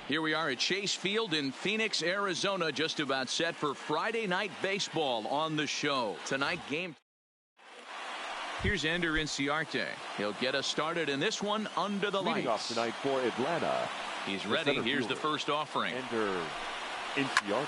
Here we are at Chase Field in Phoenix, Arizona, just about set for Friday night baseball on the show. Tonight game. Here's Ender Inciarte. He'll get us started in this one under the lights. Leading off tonight for Atlanta. He's ready. Here's the first offering. Ender Inciarte.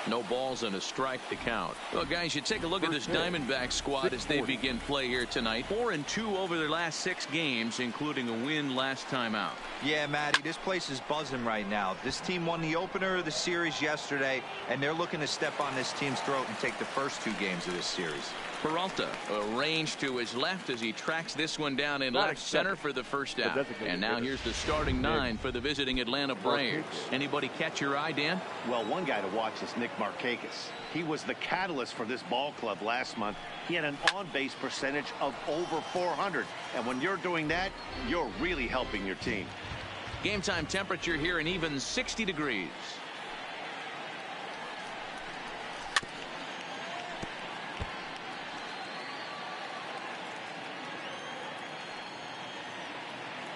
No balls and a strike to count. Well, guys, you take a look at this Diamondbacks squad as they begin play here tonight. 4-2 over their last 6 games, including a win last time out. Yeah, Matty, this place is buzzing right now. This team won the opener of the series yesterday, and they're looking to step on this team's throat and take the first 2 games of this series. Peralta arranged to his left as he tracks this one down in left center for the first out. And now here's the starting 9 for the visiting Atlanta Braves. Anybody catch your eye, Dan? Well, one guy to watch is Nick Markakis. He was the catalyst for this ball club last month. He had an on-base percentage of over 400. And when you're doing that, you're really helping your team. Game time temperature here an even 60 degrees.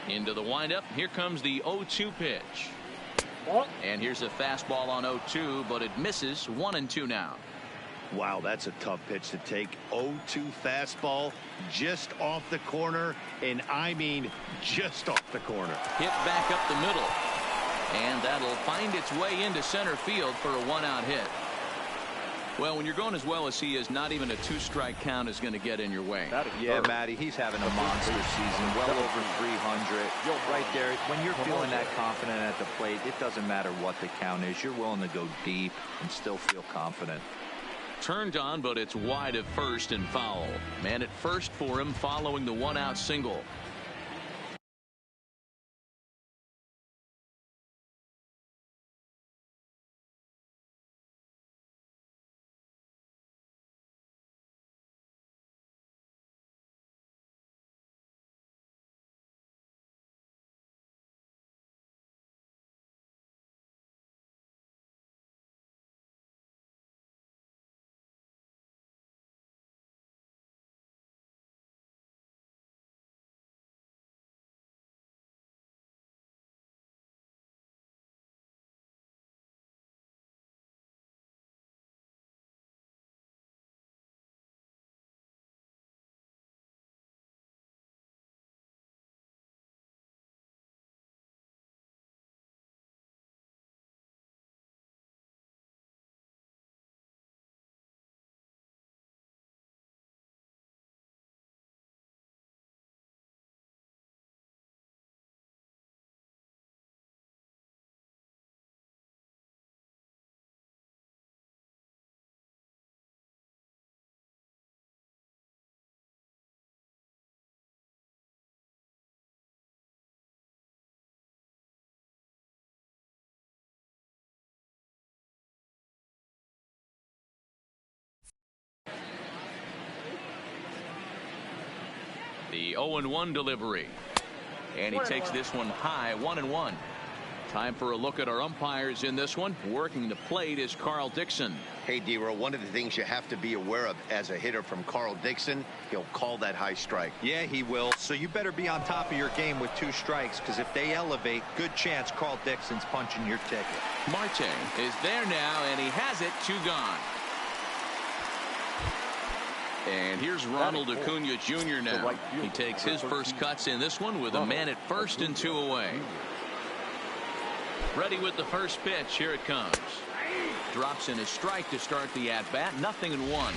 Into the windup. Here comes the 0-2 pitch. And here's a fastball on 0-2, but it misses. 1-2 now. Wow, that's a tough pitch to take. 0-2 fastball just off the corner, and I mean just off the corner. Hit back up the middle, and that'll find its way into center field for a 1-out hit. Well, when you're going as well as he is, not even a 2-strike count is going to get in your way. Yeah, Matty, he's having a monster season, well over 300. Right there, when you're feeling that confident at the plate, it doesn't matter what the count is. You're willing to go deep and still feel confident. Turned on, but it's wide at first and foul. Man at first for him following the 1-out single. The 0-1 delivery. And he takes this one high, 1-1. Time for a look at our umpires in this one. Working the plate is Carl Dixon. Hey, D-Row, one of the things you have to be aware of as a hitter from Carl Dixon, he'll call that high strike. Yeah, he will. So you better be on top of your game with 2 strikes, because if they elevate, good chance Carl Dixon's punching your ticket. Marte is there now, and he has it. 2 gone. And here's Ronald Acuna Jr. now. He takes his first cuts in this one with a man at first and 2 away. Ready with the first pitch. Here it comes. Drops in a strike to start the at-bat. 0-1.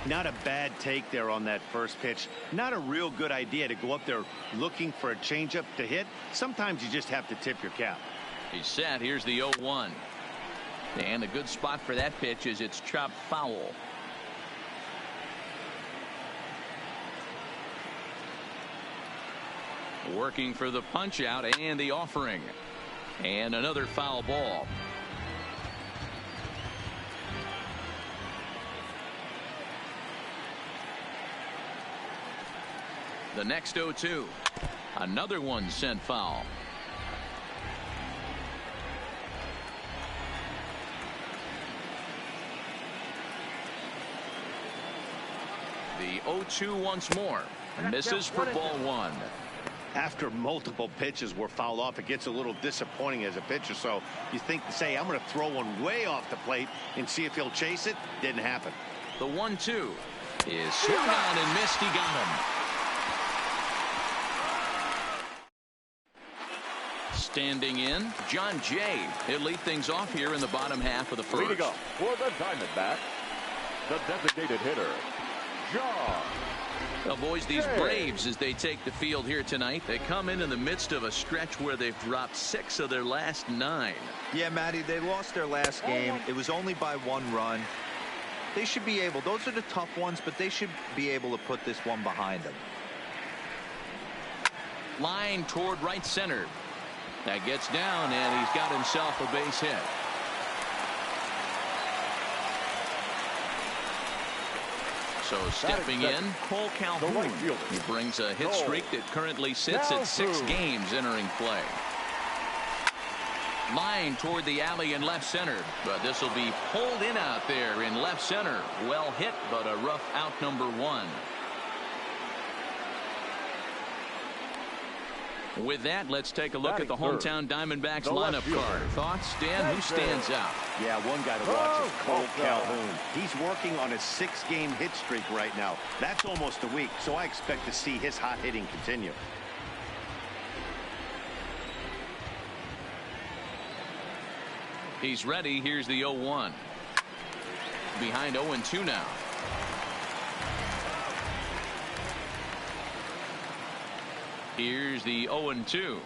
Not a bad take there on that first pitch. Not a real good idea to go up there looking for a changeup to hit. Sometimes you just have to tip your cap. He's set. Here's the 0-1. And a good spot for that pitch is it's chopped foul. Working for the punch out and the offering. And another foul ball. The next 0-2. Another one sent foul. The 0-2 once more. Misses for ball 1. After multiple pitches were fouled off, it gets a little disappointing as a pitcher. So you think to say, I'm going to throw one way off the plate and see if he'll chase it. Didn't happen. The 1-2 is swung on and missed. He got him. Standing in, John Jay. He'll lead things off here in the bottom half of the first. Leading up for the Diamondbacks, the designated hitter, John. Avoids these Braves as they take the field here tonight. They come in the midst of a stretch where they've dropped 6 of their last 9. Yeah, Matty, they lost their last game. It was only by 1 run. They should be able, those are the tough ones, but they should be able to put this one behind them. Line toward right center. That gets down, and he's got himself a base hit. So stepping in, Cole Calhoun. He brings a hit streak that currently sits at 6 games entering play. Line toward the alley in left center, but this will be pulled in out there in left center. Well hit, but a rough out number 1. With that, let's take a look at the hometown Diamondbacks lineup card. Thoughts, Dan? Who stands out? Yeah, one guy to watch is Cole Calhoun. He's working on a 6-game hit streak right now. That's almost a week, so I expect to see his hot hitting continue. He's ready. Here's the 0-1. Behind 0-2 now. Here's the 0-2.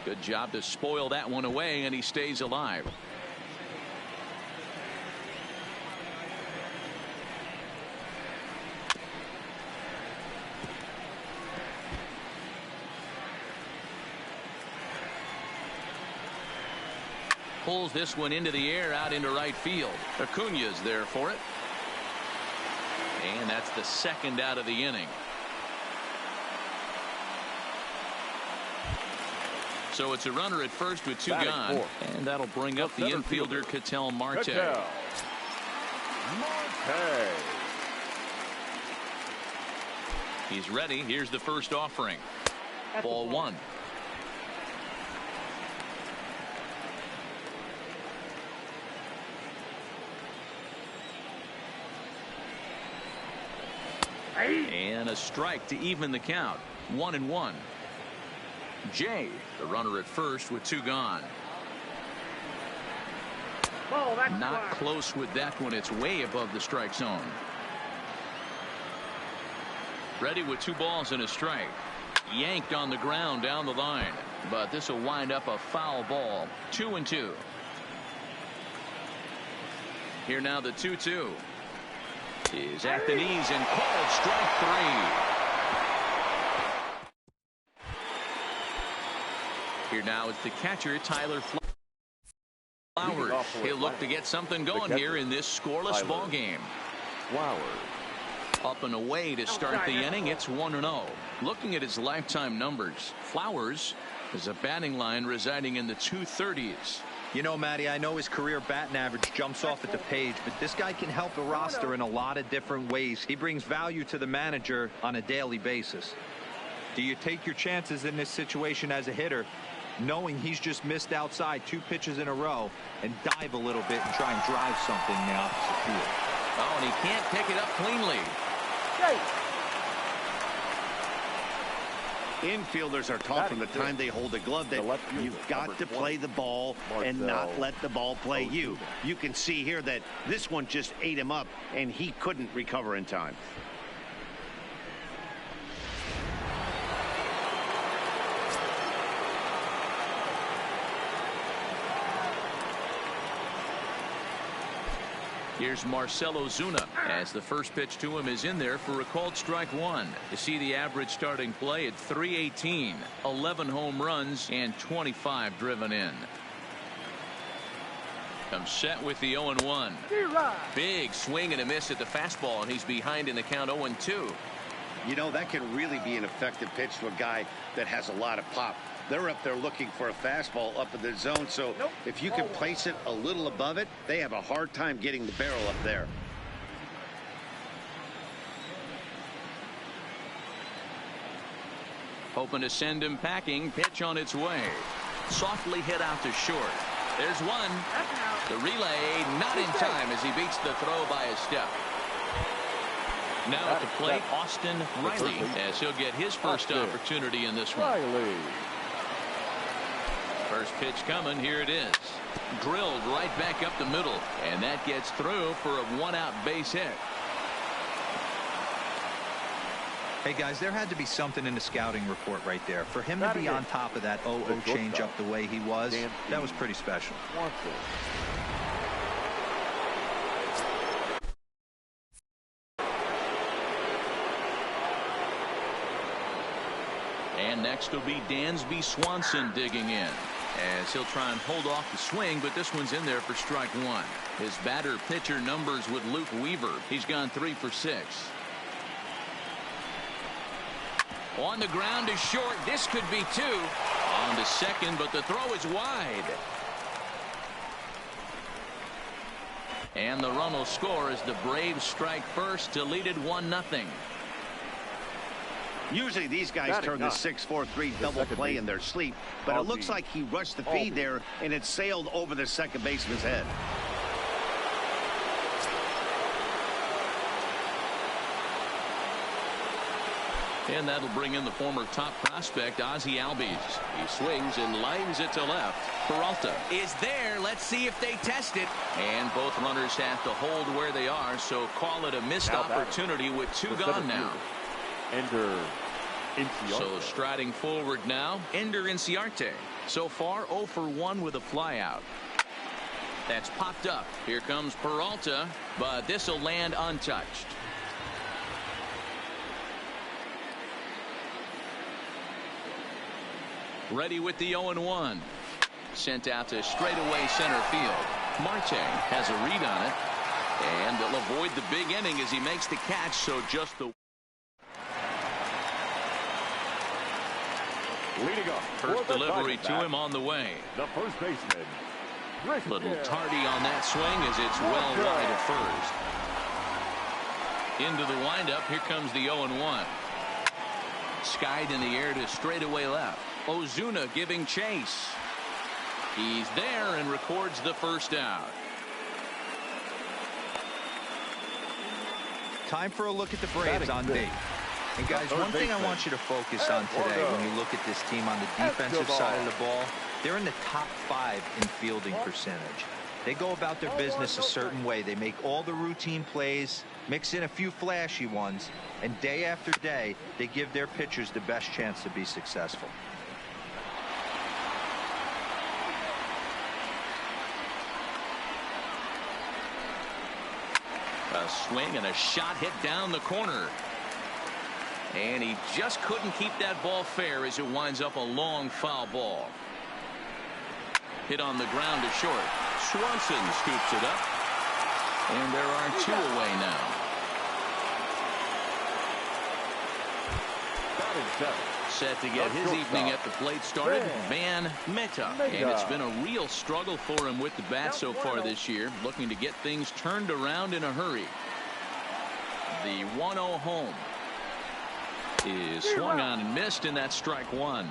Good job to spoil that one away, and he stays alive. Pulls this one into the air out into right field. Acuña's there for it. And that's the 2nd out of the inning. So it's a runner at first with 2 gone. And that'll bring up the infielder, Ketel Marte. He's ready. Here's the first offering. Ball 1. And a strike to even the count. 1-1. Jay, the runner at first with 2 gone. Not close with that one. It's way above the strike zone. Ready with 2 balls and a strike. Yanked on the ground down the line. But this will wind up a foul ball. 2-2. Here now the 2-2. Is at the knees and called strike 3. Here now it's the catcher, Tyler Flowers. He'll look to get something going here in this scoreless ball game. Flowers. Up and away to start the inning. It's 1-0. Looking at his lifetime numbers, Flowers is a batting line residing in the 230s. You know, Matty, I know his career batting average jumps off at the page, but this guy can help the roster in a lot of different ways. He brings value to the manager on a daily basis. Do you take your chances in this situation as a hitter, knowing he's just missed outside 2 pitches in a row, and dive a little bit and try and drive something in the opposite field? Oh, and he can't pick it up cleanly. Infielders are taught from the time they hold a glove that you've got to play the ball and not let the ball play you. You can see here that this one just ate him up, and he couldn't recover in time. Here's Marcell Ozuna as the first pitch to him is in there for a called strike 1. You see the average starting play at .318, 11 home runs and 25 driven in. Comes set with the 0-1. Big swing and a miss at the fastball, and he's behind in the count 0-2. You know, that can really be an effective pitch to a guy that has a lot of pop. They're up there looking for a fastball up in the zone, so if you can place it a little above it, they have a hard time getting the barrel up there. Hoping to send him packing. Pitch on its way. Softly hit out to short. There's one. The relay not in time as he beats the throw by a step. Now at the plate, Austin Riley, as he'll get his first opportunity in this one. First pitch coming. Here it is. Drilled right back up the middle, and that gets through for a one-out base hit. Hey guys, there had to be something in the scouting report right there. For him to be on top of that 0-0 changeup the way he was, that was pretty special. And next will be Dansby Swanson digging in, as he'll try and hold off the swing, but this one's in there for strike one. His batter-pitcher numbers with Luke Weaver. He's gone 3 for 6. On the ground is short. This could be 2. On to second, but the throw is wide. And the run will score as the Braves strike first to lead it 1-0. Usually these guys turn the 6-4-3 double play in their sleep, but it looks like he rushed the feed there and it sailed over the second baseman's head. And that'll bring in the former top prospect, Ozzie Albies. He swings and lines it to left. Peralta is there. Let's see if they test it. And both runners have to hold where they are, so call it a missed opportunity with 2 gone now. So striding forward now, Ender Inciarte. So far, 0 for 1 with a flyout. That's popped up. Here comes Peralta, but this will land untouched. Ready with the 0-1. Sent out to straightaway center field. Marte has a read on it. And they'll avoid the big inning as he makes the catch, so just the leading up. First delivery to him on the way. The first baseman. Little tardy on that swing as it's well wide at first. Into the windup. Here comes the 0-1. Skied in the air to straightaway left. Ozuna giving chase. He's there and records the first out. Time for a look at the Braves on base. And guys, one thing I want you to focus on today when you look at this team on the defensive side of the ball, they're in the top 5 in fielding percentage. They go about their business a certain way. They make all the routine plays, mix in a few flashy ones, and day after day, they give their pitchers the best chance to be successful. A swing and a shot hit down the corner. And he just couldn't keep that ball fair as it winds up a long foul ball. Hit on the ground to short. Swanson scoops it up. And there are 2 away now. Set to get his evening at the plate started, Van Meta. And it's been a real struggle for him with the bat so far this year, looking to get things turned around in a hurry. The 1-0 home is swung on and missed, and that's strike 1.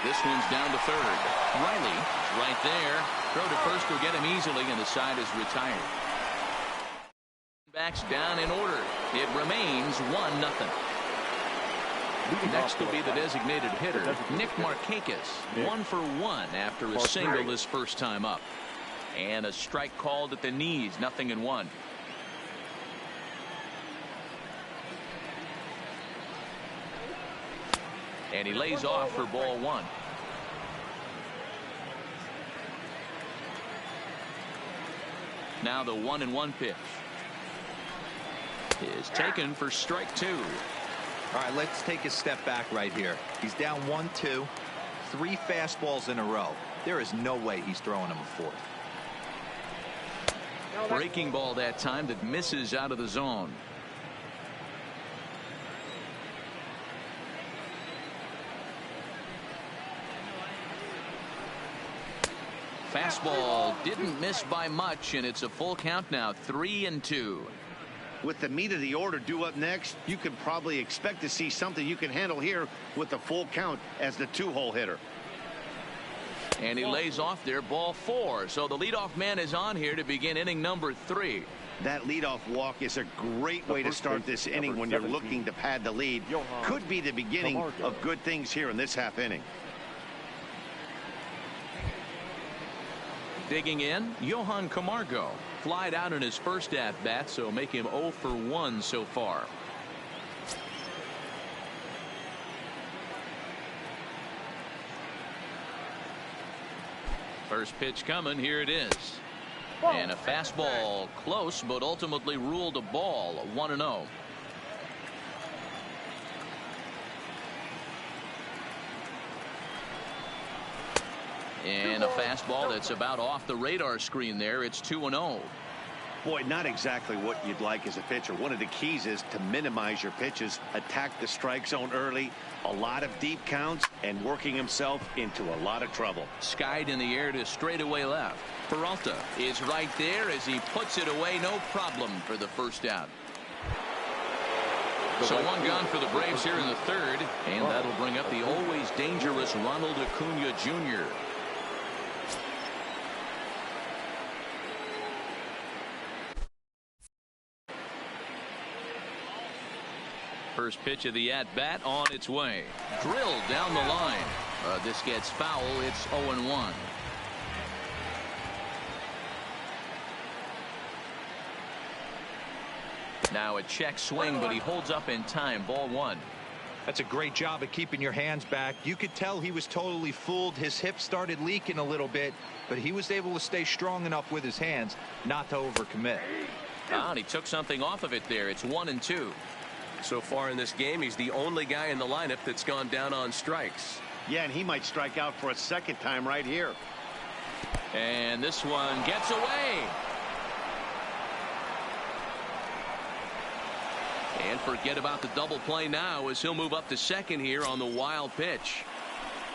This one's down to third. Riley right there. Throw to first will get him easily, and the side is retired. Backs down in order. It remains 1-0. Next will be the designated hitter, Nick Markakis. 1 for 1 after a single his first time up. And a strike called at the knees. 0-1. And he lays off for ball 1. Now the 1-1 pitch is taken for strike 2. All right, let's take a step back right here. He's down 1-2, 3 fastballs in a row. There is no way he's throwing him a 4th. Breaking ball that time that misses out of the zone. fastball didn't miss by much, and it's a full count now, 3-2. With the meat of the order due up next, you can probably expect to see something you can handle here with the full count as the 2-hole hitter. And he lays off there, ball 4. So the leadoff man is on here to begin inning number 3. That leadoff walk is a great way to start this inning when you're looking to pad the lead. Could be the beginning of good things here in this half inning. Digging in, Johan Camargo. Flied out in his first at-bat, so make him 0 for 1 so far. First pitch coming, here it is. And a fastball close, but ultimately ruled a ball, 1-0. And a fastball that's about off the radar screen there. It's 2-0. Boy, not exactly what you'd like as a pitcher. One of the keys is to minimize your pitches, attack the strike zone early, a lot of deep counts, and working himself into a lot of trouble. Skied in the air to straightaway left. Peralta is right there as he puts it away, no problem for the first out. So one gone for the Braves here in the third, and that'll bring up the always dangerous Ronald Acuna Jr. First pitch of the at-bat on its way. Drilled down the line. This gets foul. It's 0-1. Now a check swing, but he holds up in time. Ball 1. That's a great job of keeping your hands back. You could tell he was totally fooled. His hip started leaking a little bit, but he was able to stay strong enough with his hands not to overcommit. And he took something off of it there. It's 1-2. So far in this game, he's the only guy in the lineup that's gone down on strikes. Yeah, and he might strike out for a second time right here. And this one gets away. And forget about the double play now as he'll move up to second here on the wild pitch.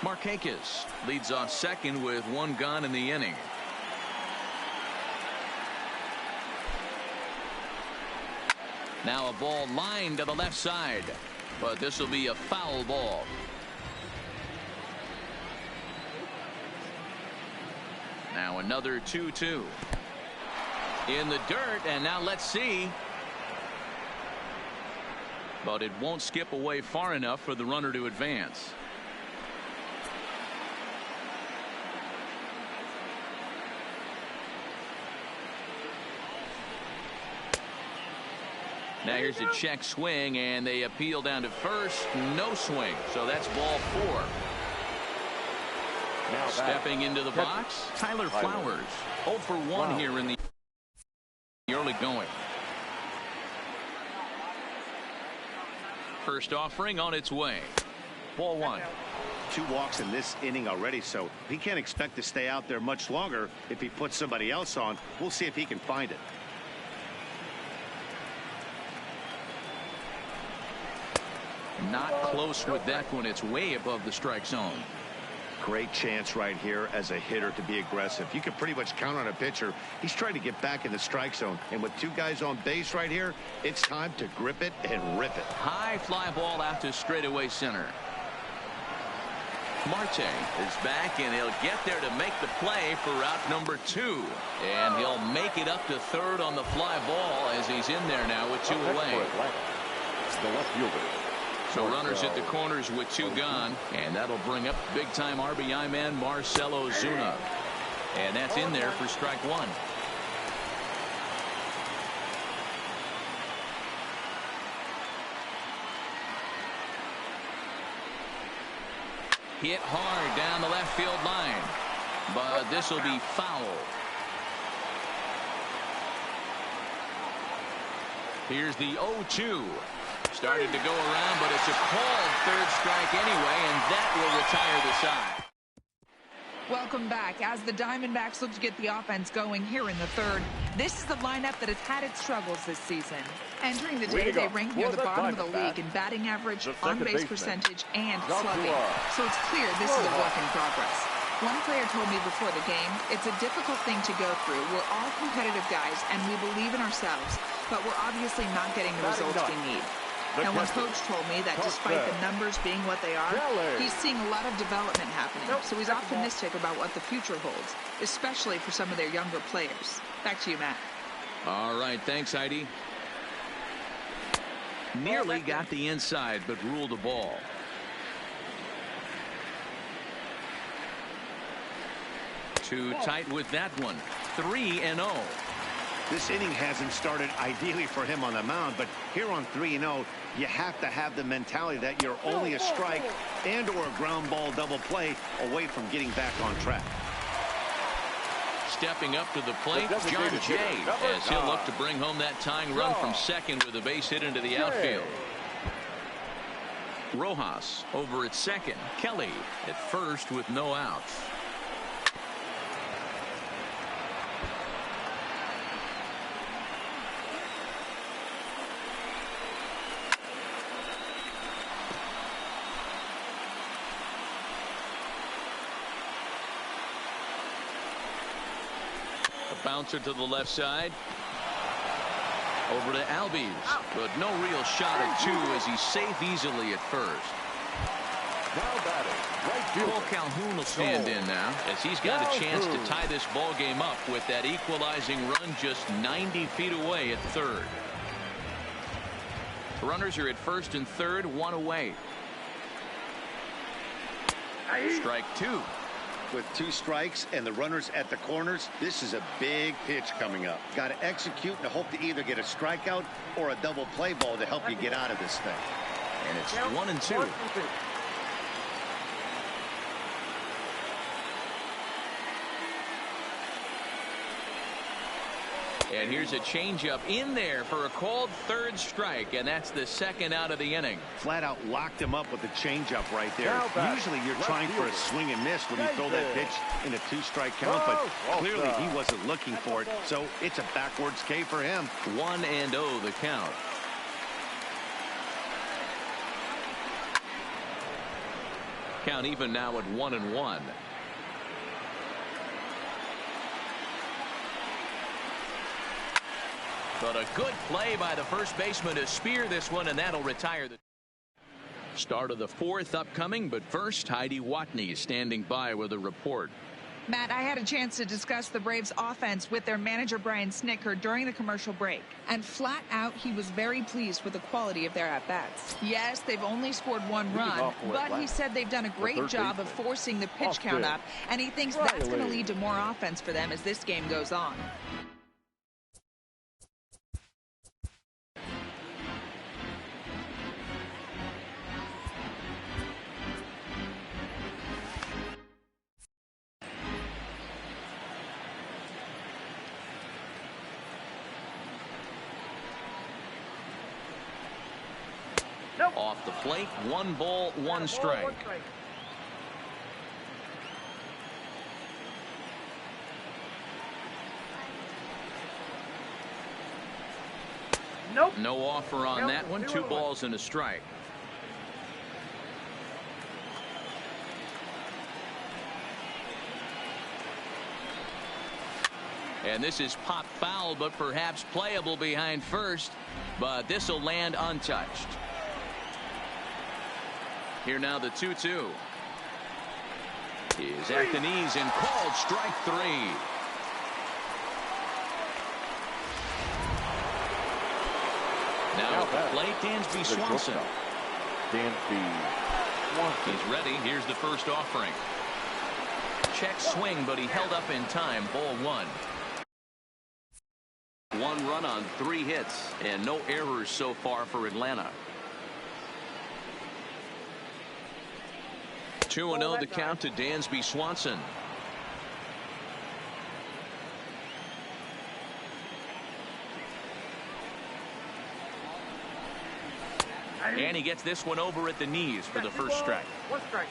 Markakis leads off second with one gone in the inning. Now a ball lined to the left side, but this will be a foul ball. Now another 2-2 in the dirt, and now let's see. But it won't skip away far enough for the runner to advance. Now here's a check swing, and they appeal down to first. No swing, so that's ball 4. Now stepping into the box, Tyler Flowers. 0 for 1 here in the early going. First offering on its way. Ball 1. 2 walks in this inning already, so he can't expect to stay out there much longer. If he puts somebody else on, we'll see if he can find it. Not close with that one. It's way above the strike zone. Great chance right here as a hitter to be aggressive. You can pretty much count on a pitcher. He's trying to get back in the strike zone, and with 2 guys on base right here, it's time to grip it and rip it. High fly ball out to straightaway center. Marte is back, and he'll get there to make the play for route number 2. And he'll make it up to third on the fly ball as he's in there now with 2 away. The left fielder. So runners at the corners with 2 gone, and that'll bring up big-time RBI man Marcell Ozuna. And that's in there for strike 1. Hit hard down the left field line, but this will be foul. Here's the 0-2. Started to go around, but it's a called third strike anyway, and that will retire the side. Welcome back. As the Diamondbacks look to get the offense going here in the third, this is the lineup that has had its struggles this season. Entering the day, they rank near the bottom of the league in batting average, on-base percentage, and slugging. So it's clear this is a work in progress. One player told me before the game, it's a difficult thing to go through. We're all competitive guys, and we believe in ourselves, but we're obviously not getting the results we need. And one coach told me that despite the numbers being what they are, he's seeing a lot of development happening. So he's optimistic about what the future holds, especially for some of their younger players. Back to you, Matt. All right, thanks, Heidi. Nearly got the inside, but ruled the ball. Too tight with that one. 3-0. This inning hasn't started ideally for him on the mound, but here on 3-0, you have to have the mentality that you're only a strike and or a ground ball double play away from getting back on track. Stepping up to the plate, John Jay, as he'll look to bring home that tying run from second with a base hit into the outfield. Rojas over at second. Kelly at first with no outs. Bouncer to the left side. Over to Albies, but no real shot at two as he's safe easily at first. Now batting, right fielder Cole Calhoun will stand in now as he's got a chance to tie this ball game up with that equalizing run just 90 feet away at third. Runners are at first and third, one away. Strike two. With 2 strikes and the runners at the corners, this is a big pitch coming up. Got to execute and hope to either get a strikeout or a double play ball to help you get out of this thing. And it's 1-2. And here's a changeup in there for a called third strike, and that's the second out of the inning. Flat out locked him up with the changeup right there. Usually you're trying for a swing and miss when you throw that pitch in a 2-strike count, but clearly he wasn't looking for it, so it's a backwards K for him. 1-0 the count. Count even now at 1-1. But a good play by the first baseman to spear this one, and that'll retire the start of the fourth upcoming. But first, Heidi Watney standing by with a report. Matt, I had a chance to discuss the Braves offense with their manager Brian Snitker during the commercial break, and flat out he was very pleased with the quality of their at-bats. Yes, they've only scored 1 run, but he said they've done a great job of forcing the pitch count up, and he thinks that's going to lead to more offense for them as this game goes on. Off the plate, 1 ball, 1 strike. No offer on that one. 2 balls and a strike. And this is pop foul, but perhaps playable behind first. But this will land untouched. Here now the 2-2. Is at the knees and called strike 3. Now at the plate, Dansby Swanson. He's ready. Here's the first offering. Check swing, but he held up in time. Ball 1. 1 run on 3 hits and no errors so far for Atlanta. 2-0 the count to Dansby Swanson. And he gets this one over at the knees for the first strike. 1 strike.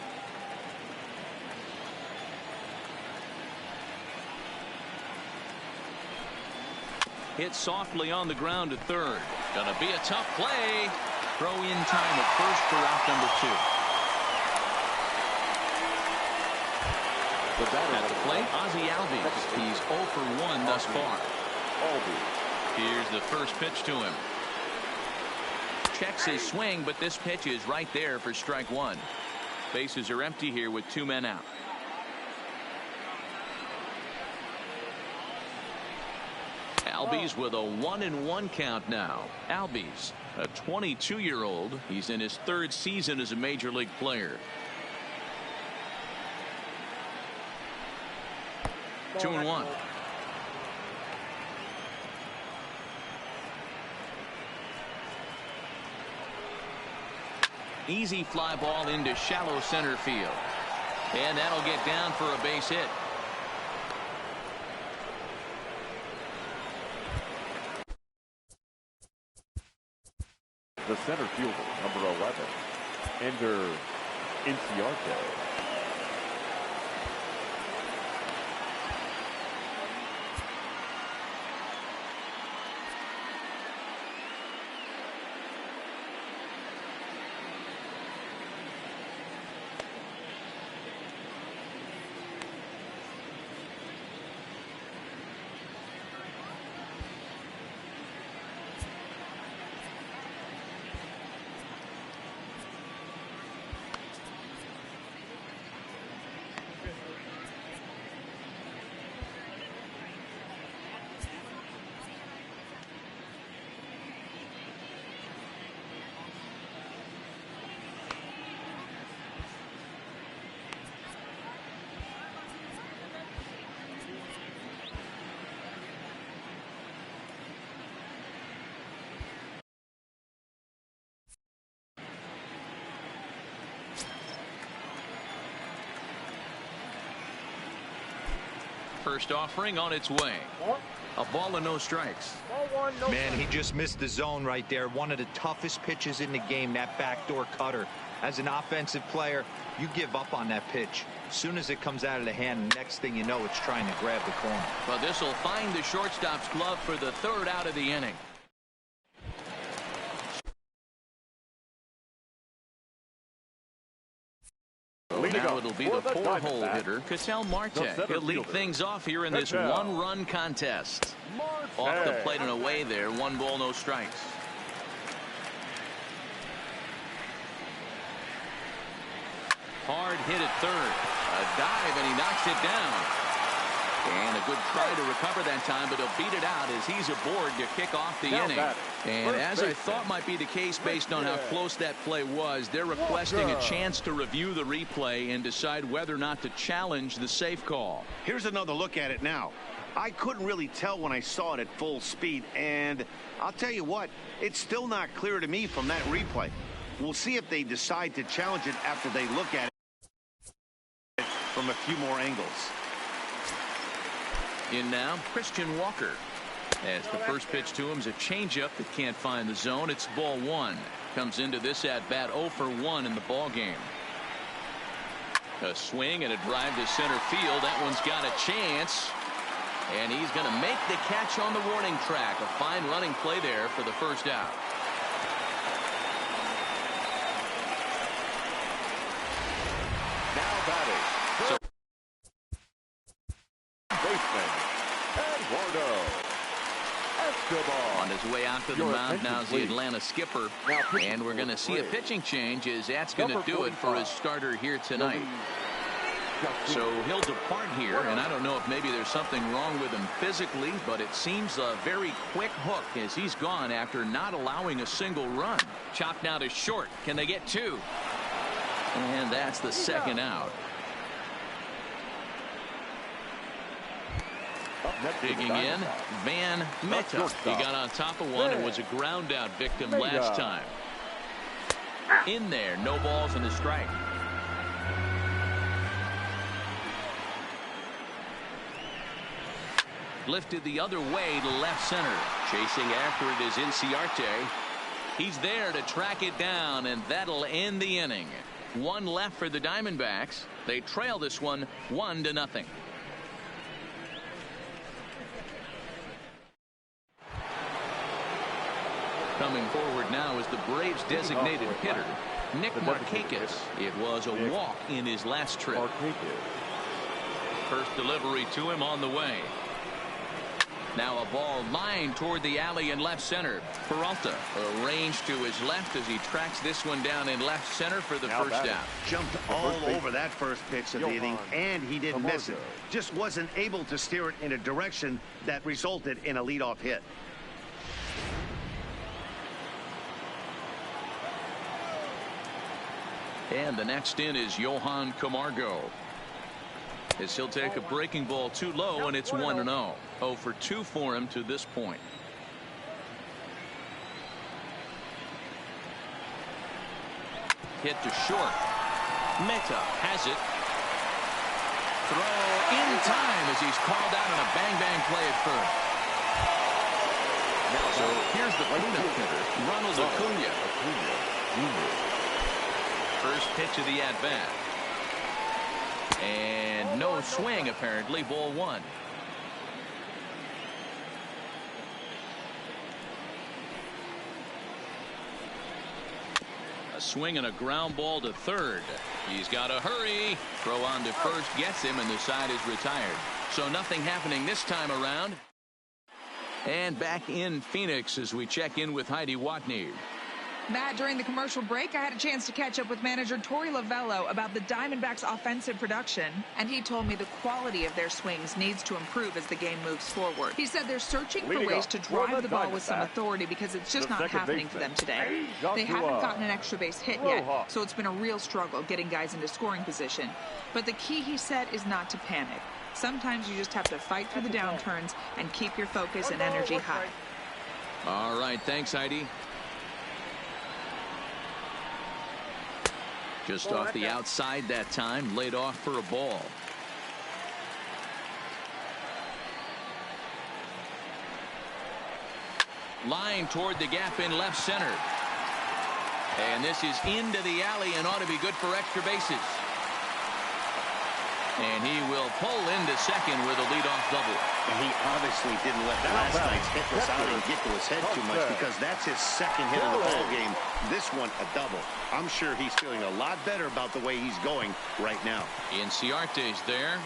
Hit softly on the ground to third. Gonna be a tough play. Throw in time at first for out number 2. At the plate, Ozzie Albies. He's 0 for 1 thus far. Here's the first pitch to him. Checks his swing, but this pitch is right there for strike one. Bases are empty here with 2 men out. Albies with a 1-1 count now. Albies, a 22-year-old. He's in his 3rd season as a major league player. 2-1. Easy fly ball into shallow center field. And that'll get down for a base hit. The center fielder, number 11, Ender Inciarte. First offering on its way. A ball and no strikes. Man, he just missed the zone right there. One of the toughest pitches in the game, that backdoor cutter. As an offensive player, you give up on that pitch. As soon as it comes out of the hand, next thing you know, it's trying to grab the corner. Well, this will find the shortstop's glove for the 3rd out of the inning. Now it'll be the 4-hole hitter, Ketel Marte. He'll lead things off here in this 1-run contest. Off the plate and away there. 1 ball, no strikes. Hard hit at 3rd. A dive, and he knocks it down. And a good try to recover that time, but he'll beat it out as he's aboard to kick off the inning. And as I thought might be the case based on how close that play was, they're requesting a chance to review the replay and decide whether or not to challenge the safe call. Here's another look at it now. I couldn't really tell when I saw it at full speed, and I'll tell you what, it's still not clear to me from that replay. We'll see if they decide to challenge it after they look at it from a few more angles. In now, Christian Walker. As the first pitch to him is a changeup that can't find the zone. It's ball 1. Comes into this at-bat 0 for 1 in the ball game. A swing and a drive to center field. That one's got a chance. And he's going to make the catch on the warning track. A fine running play there for the first out. Now batting. So Baseman, Eduardo Escobar. on his way out to the mound now is the Atlanta skipper. And we're going to see a pitching change as that's going to do it for his starter here tonight. So he'll depart here, and I don't know if maybe there's something wrong with him physically, but it seems a very quick hook as he's gone after not allowing a single run. Chopped now to short. Can they get 2? And that's the second out. Digging in, Van Meta. He got on top of one and was a ground out victim last time. In there, no balls and a strike. Lifted the other way to left center. Chasing after it is Inciarte. He's there to track it down, and that'll end the inning. 1 left for the Diamondbacks. They trail this one 1-0. Coming forward now is the Braves designated hitter, Nick Markakis. It was a walk in his last trip. First delivery to him on the way. Now a ball lined toward the alley in left center. Peralta arranged to his left as he tracks this one down in left center for the first down. Jumped all over that first pitch of the inning, and he didn't miss it. Just wasn't able to steer it in a direction that resulted in a leadoff hit. And the next in is Johan Camargo. As he'll take a breaking ball too low, and it's 1-0. 0 for 2 for him to this point. Hit to short. Meta has it. Throw in time as he's called out on a bang-bang play at first. So here's the cleanup hitter, Ronald Acuna. First pitch of the at-bat. And no swing, apparently. Ball 1. A swing and a ground ball to third. He's got to hurry. Throw on to first gets him, and the side is retired. So nothing happening this time around. And back in Phoenix as we check in with Heidi Watney. Matt, during the commercial break, I had a chance to catch up with manager Torey Lovello about the Diamondbacks' offensive production, and he told me the quality of their swings needs to improve as the game moves forward. He said they're searching for ways to drive the ball with some authority because it's just not happening for them today. They haven't gotten an extra base hit yet, so it's been a real struggle getting guys into scoring position. But the key, he said, is not to panic. Sometimes you just have to fight through the downturns and keep your focus and energy high. All right, thanks, Heidi. Just off the outside that time, laid off for a ball. Line toward the gap in left center. And this is into the alley and ought to be good for extra bases. And he will pull into second with a leadoff double. And he obviously didn't let last night's hitless outing get to his head too much, because that's his second hit of the ball game. This one a double. I'm sure he's feeling a lot better about the way he's going right now. Inciarte's there.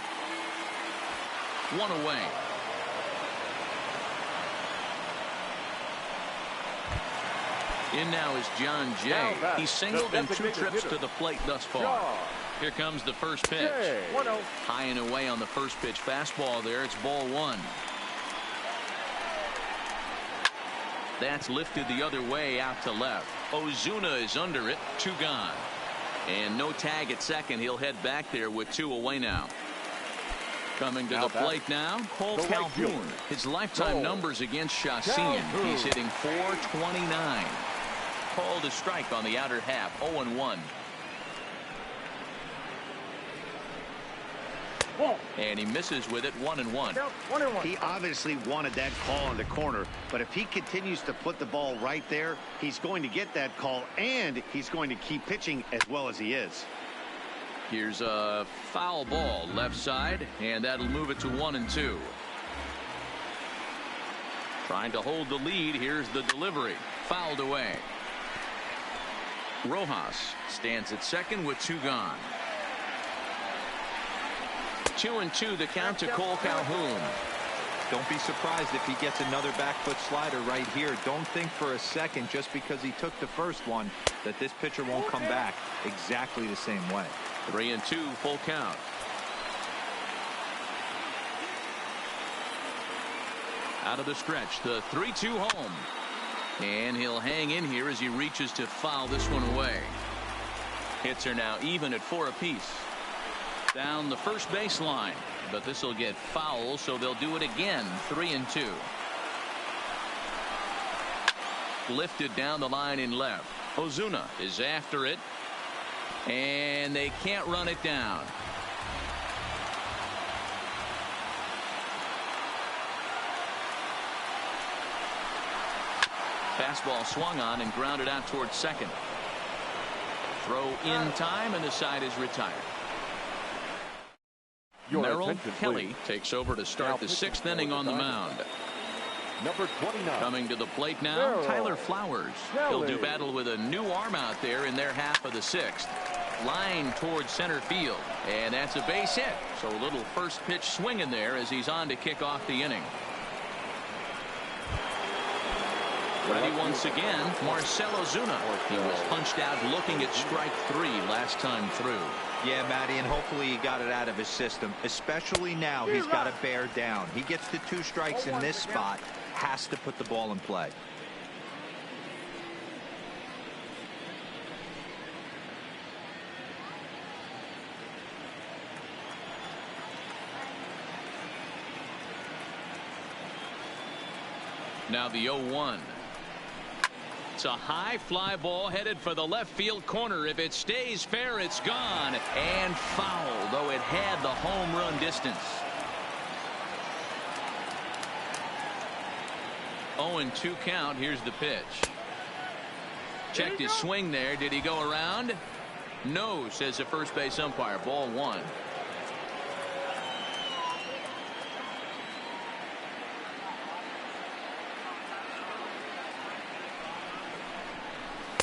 1 away. In now is John Jay. He's singled in 2 trips to the plate thus far. Here comes the first pitch. High and away on the first pitch fastball there. It's ball 1. That's lifted the other way out to left. Ozuna is under it. 2 gone. And no tag at second. He'll head back there with 2 away now. Coming to the plate now, Cole Calhoun. His lifetime numbers against Chassin. He's hitting .429. Called a strike on the outer half. 0-1. And he misses with it. 1-1. He obviously wanted that call in the corner, but if he continues to put the ball right there, he's going to get that call, and he's going to keep pitching as well as he is. Here's a foul ball left side, and that'll move it to 1-2. Trying to hold the lead. Here's the delivery. Fouled away. Rojas stands at second with 2 gone. 2-2 the count to Cole Calhoun. Don't be surprised if he gets another back foot slider right here. Don't think for a second, just because he took the first one, that this pitcher won't come back exactly the same way. 3-2 full count. Out of the stretch, the 3-2 home. And he'll hang in here as he reaches to foul this one away. Hits are now even at 4 apiece. Down the first baseline, but this will get foul, so they'll do it again. 3-2. Lifted down the line in left. Ozuna is after it, and they can't run it down. Fastball swung on and grounded out towards second. Throw in time, and the side is retired. Merrill Kelly takes over to start the 6th inning on the mound. Number 29. Coming to the plate now, Tyler Flowers. He'll do battle with a new arm out there in their half of the 6th. Line towards center field, and that's a base hit. So a little first pitch swing in there as he's on to kick off the inning. Ready once again, Marcell Ozuna. He was punched out looking at strike 3 last time through. Yeah, Matty, and hopefully he got it out of his system, especially now he's got to bear down. He gets the 2 strikes in this spot, has to put the ball in play. Now the 0-1. It's a high fly ball headed for the left field corner. If it stays fair, it's gone and foul, though it had the home run distance. 0-2 count. Here's the pitch. Checked his swing there. Did he go around? No, says the first base umpire. Ball 1.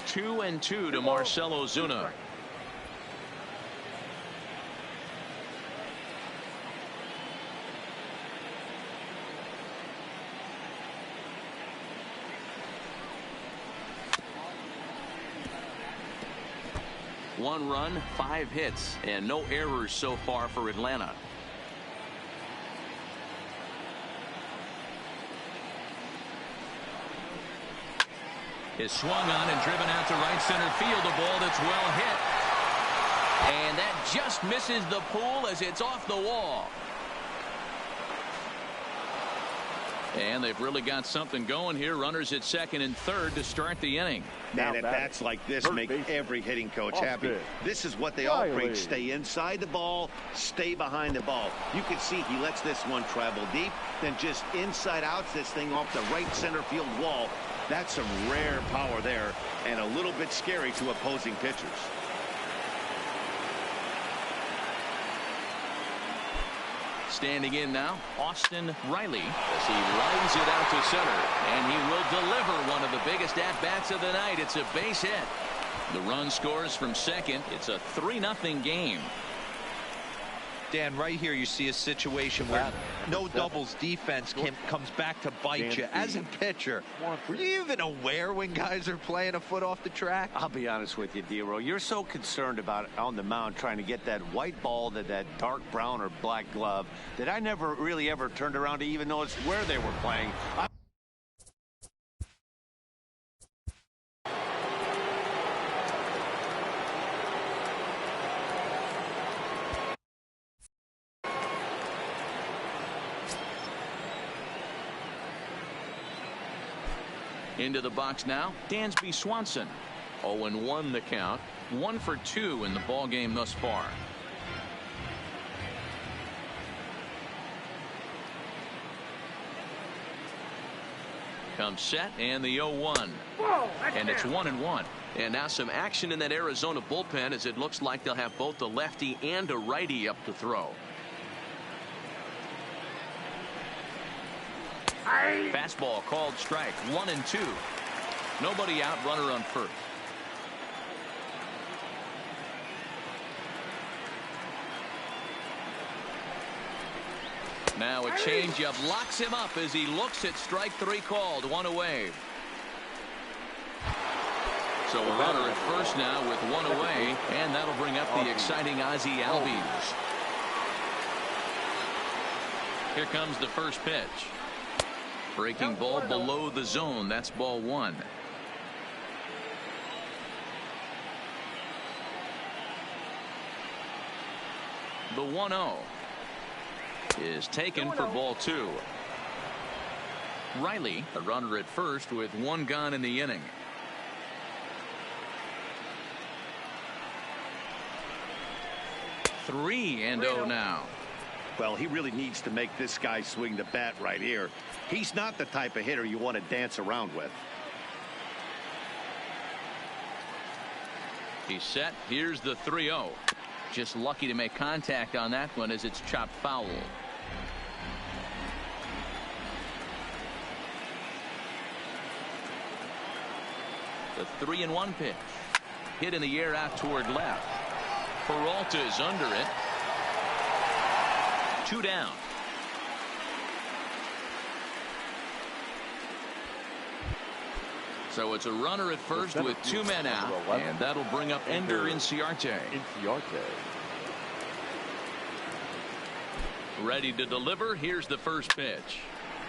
Two and 2 to Marcell Ozuna. One run, 5 hits, and no errors so far for Atlanta. Is swung on and driven out to right center field. A ball that's well hit. And that just misses the pool as it's off the wall. And they've really got something going here. Runners at second and third to start the inning. Man, at bats like this make every hitting coach happy. This is what they all preach. Stay inside the ball, stay behind the ball. You can see he lets this one travel deep, then just inside outs this thing off the right center field wall. That's some rare power there and a little bit scary to opposing pitchers. Standing in now, Austin Riley, as he lines it out to center, and he will deliver one of the biggest at-bats of the night. It's a base hit. The run scores from second. It's a 3-0 game. Dan, right here you see a situation where no doubles defense comes back to bite you. As a pitcher, were you even aware when guys are playing a foot off the track? I'll be honest with you, D-Row. You're so concerned about on the mound trying to get that white ball to that dark brown or black glove that I never really ever turned around to even notice where they were playing. Into the box now, Dansby Swanson. 0-1 the count. 1 for 2 in the ball game thus far. Comes set and the 0-1. And it's 1-1. And now some action in that Arizona bullpen as it looks like they'll have both a lefty and a righty up to throw. Fastball called strike. 1-2. Nobody out. Runner on first. Now a changeup locks him up as he looks at strike 3 called. 1 away. So a runner at first now with 1 away, and that'll bring up the exciting Ozzie Albies. Here comes the first pitch. Breaking ball below the zone. That's ball 1. The 1-0 is taken for ball 2. Riley, a runner at first with 1 gone in the inning. Three and 0 now. Well, he really needs to make this guy swing the bat right here. He's not the type of hitter you want to dance around with. He's set. Here's the 3-0. Just lucky to make contact on that one as it's chopped foul. The 3-1 pitch. Hit in the air out toward left. Peralta's under it. 2 down. So it's a runner at first with 2 men out, and that'll bring up Ender Inciarte. Ready to deliver. Here's the first pitch.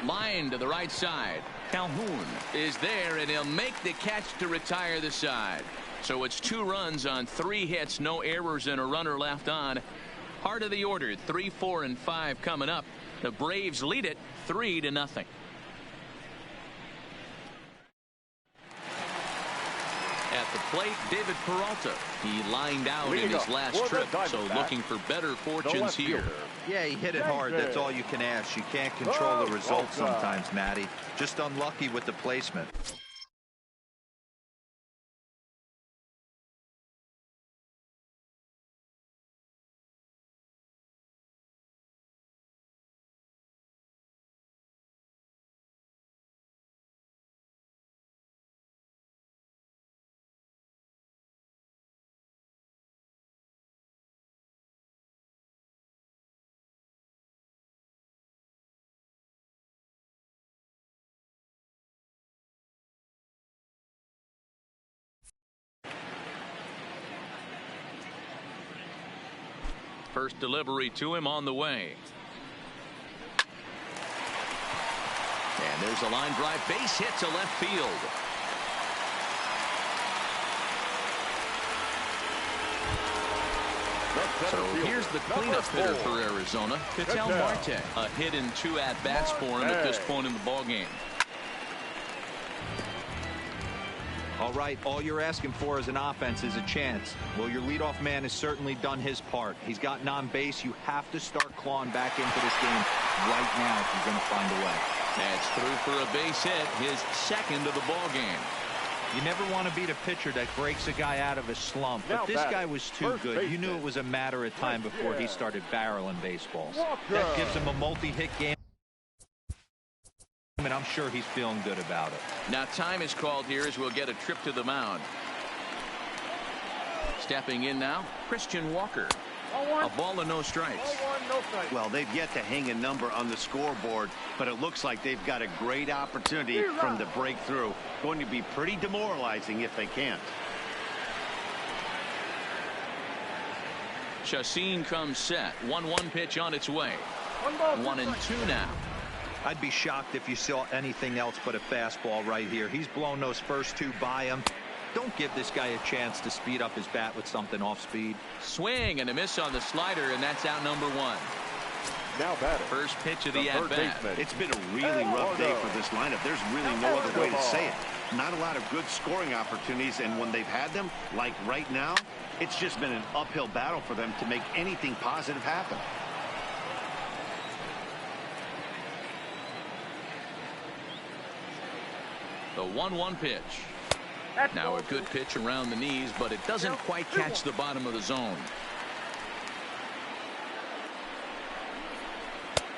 Line to the right side. Calhoun is there, and he'll make the catch to retire the side. So it's 2 runs on 3 hits, no errors, and a runner left on. Heart of the order, 3, 4, and 5 coming up. The Braves lead it 3-0. At the plate, David Peralta. He lined out in his last trip, so looking for better fortunes here. Yeah, he hit it hard. That's all you can ask. You can't control the results sometimes, Matty. Just unlucky with the placement. First delivery to him on the way. And there's a line drive. Base hit to left field. So here's the cleanup hitter for Arizona, Ketel Marte. A hit in 2 at-bats for him at this point in the ballgame. All right, all you're asking for as an offense is a chance. Well, your leadoff man has certainly done his part. He's gotten on base. You have to start clawing back into this game right now if you're going to find a way. That's through for a base hit, his second of the ball game. You never want to beat a pitcher that breaks a guy out of a slump, but this guy was too good. You knew it was a matter of time before he started barreling baseballs. That gives him a multi-hit game, and I'm sure he's feeling good about it. Now time is called here as we'll get a trip to the mound. Stepping in now, Christian Walker. A ball and no strikes. Well, they've yet to hang a number on the scoreboard, but it looks like they've got a great opportunity from the breakthrough. Going to be pretty demoralizing if they can't. Chacin comes set. 1-1 pitch on its way. 1-2 now. I'd be shocked if you saw anything else but a fastball right here. He's blown those first 2 by him. Don't give this guy a chance to speed up his bat with something off speed. Swing and a miss on the slider, and that's out number 1. Now batting. First pitch of the at-bat. It's been a really rough day for this lineup. There's really no other way to say it. Not a lot of good scoring opportunities, and when they've had them, like right now, it's just been an uphill battle for them to make anything positive happen. The 1-1 pitch. Now a good pitch around the knees, but it doesn't quite catch the bottom of the zone.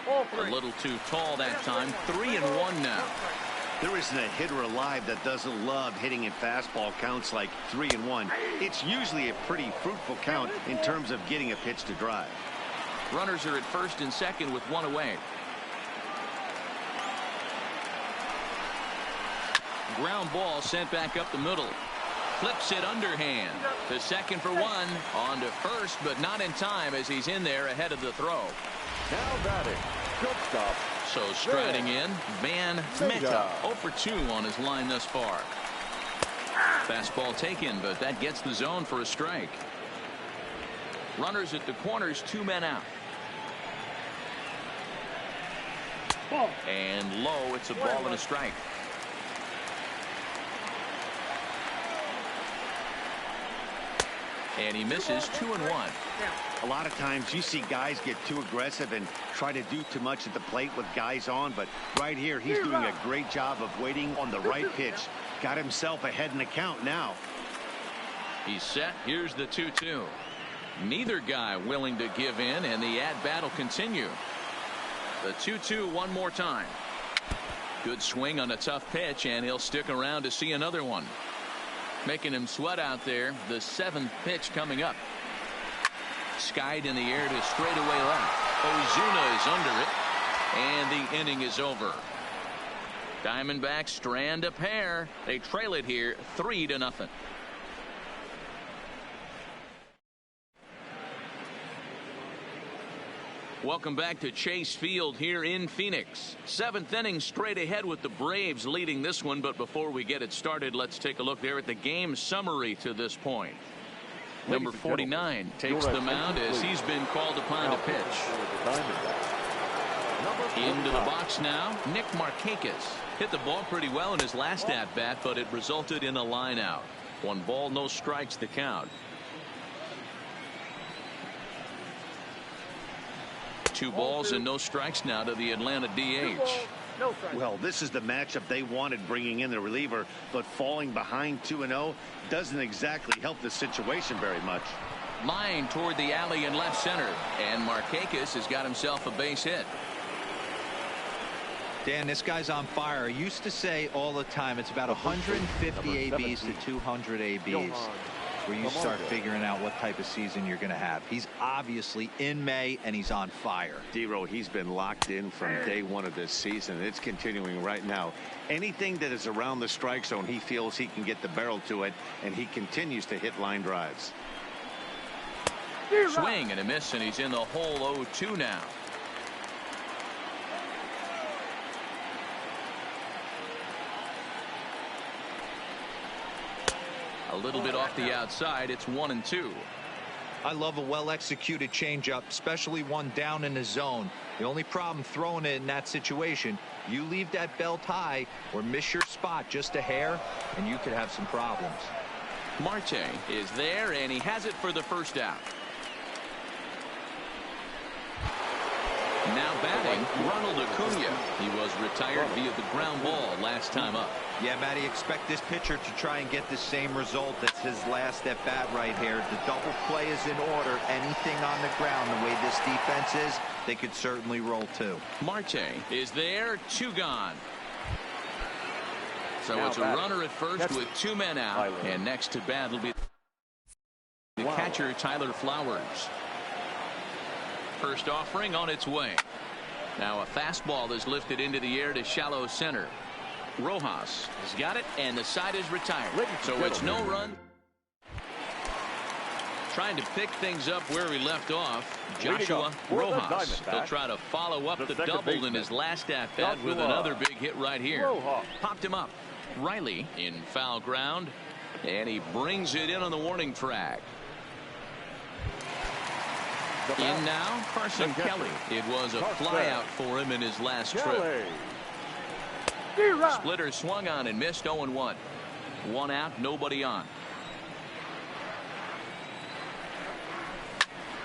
A little too tall that time. 3-1 now. There isn't a hitter alive that doesn't love hitting in fastball counts like 3-1. It's usually a pretty fruitful count in terms of getting a pitch to drive. Runners are at first and second with 1 away. Ground ball sent back up the middle. Flips it underhand. To second for 1. On to first, but not in time as he's in there ahead of the throw. Now batting. Good stop. So striding in, Van Meta. 0 for 2 on his line thus far. Fastball taken, but that gets the zone for a strike. Runners at the corners, 2 men out. And low, it's a ball and a strike. And he misses 2-1. A lot of times you see guys get too aggressive and try to do too much at the plate with guys on, but right here he's doing a great job of waiting on the right pitch. Got himself ahead in the count now. He's set. Here's the 2-2. Neither guy willing to give in, and the at-bat will continue. The 2-2 one more time. Good swing on a tough pitch, and he'll stick around to see another one. Making him sweat out there. The 7th pitch coming up. Skied in the air to straightaway left. Ozuna is under it, and the inning is over. Diamondbacks strand a pair. They trail it here 3-0. Welcome back to Chase Field here in Phoenix. 7th inning straight ahead with the Braves leading this one. But before we get it started, let's take a look there at the game summary to this point. Number 49 takes the mound as he's been called upon to pitch. Into the box now, Nick Markakis. Hit the ball pretty well in his last at-bat, but it resulted in a line out. 1 ball, no strikes the count. 2 balls and no strikes now to the Atlanta DH. Well, this is the matchup they wanted, bringing in the reliever, but falling behind 2-0 doesn't exactly help the situation very much. Line toward the alley in left center, and Markakis has got himself a base hit. Dan, this guy's on fire. I used to say all the time it's about 150 ABs to 200 ABs where you start figuring out what type of season you're going to have. He's obviously in May, and he's on fire. D-Row, he's been locked in from day one of this season. It's continuing right now. Anything that is around the strike zone, he feels he can get the barrel to it, and he continues to hit line drives. Swing and a miss, and he's in the hole 0-2 now. A little bit off the outside. It's 1-2. I love a well-executed changeup, especially one down in the zone. The only problem throwing it in that situation, you leave that belt high or miss your spot just a hair, and you could have some problems. Marte is there, and he has it for the first out. Now batting, Ronald Acuna. He was retired via the ground ball last time up. Yeah, Matty, expect this pitcher to try and get the same result as his last at bat right here. The double play is in order. Anything on the ground, the way this defense is, they could certainly roll too. Marte is there, 2 gone. So it's a runner at first with 2 men out, and next to bat will be the catcher, Tyler Flowers. First offering on its way. Now a fastball is lifted into the air to shallow center. Rojas has got it, and the side is retired. So it's no run. Trying to pick things up where we left off, Joshua Rojas. He'll try to follow up the double in his last at-bat with another big hit right here. Popped him up. Riley in foul ground, and he brings it in on the warning track. In now, Carson Kelly. It was a flyout for him in his last trip. Splitter swung on and missed. 0-1. 1 out, nobody on.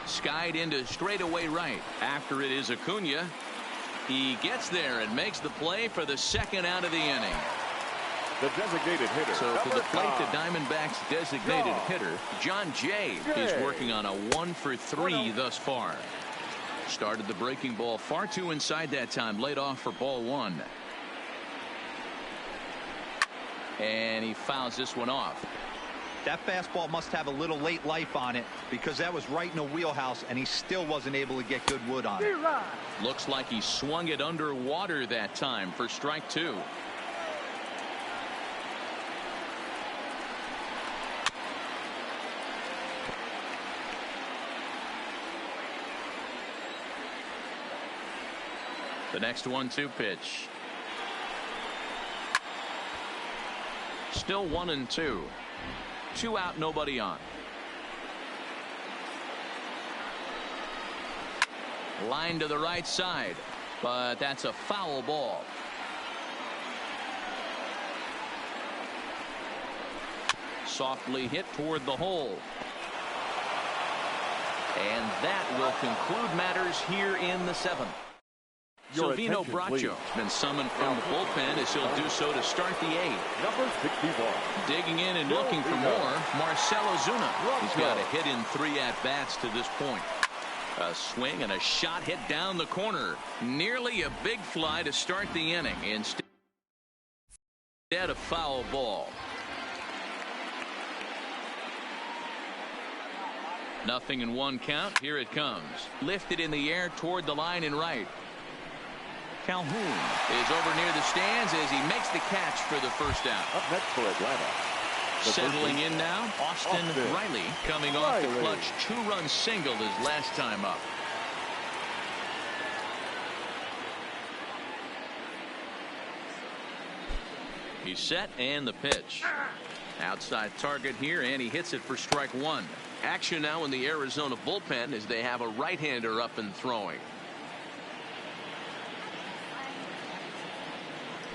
Skied into straightaway right. After it is Acuna. He gets there and makes the play for the 2nd out of the inning. The designated hitter. So for the plate, the Diamondbacks designated hitter, John Jay, is working on a 1-for-3 thus far. Started the breaking ball far too inside that time. Laid off for ball 1. And he fouls this one off. That fastball must have a little late life on it, because that was right in the wheelhouse, and he still wasn't able to get good wood on it. Looks like he swung it underwater that time for strike 2. The next 1-2 pitch. Still 1-2. 2 out, nobody on. Line to the right side, but that's a foul ball. Softly hit toward the hole. And that will conclude matters here in the 7th. Silvino Bracho has been summoned from the bullpen as he'll do so to start the 8th. Number 61. Digging in and looking for more, Marcell Ozuna. He's got a hit in 3 at-bats to this point. A swing and a shot hit down the corner. Nearly a big fly to start the inning. Instead, a foul ball. 0-1 count. Here it comes. Lifted in the air toward the line and right. Calhoun is over near the stands as he makes the catch for the first out. Up next for Atlanta. Settling in now, Austin Riley coming off the clutch two-run single his last time up. He's set and the pitch. Outside target here, and he hits it for strike one. Action now in the Arizona bullpen as they have a right-hander up and throwing.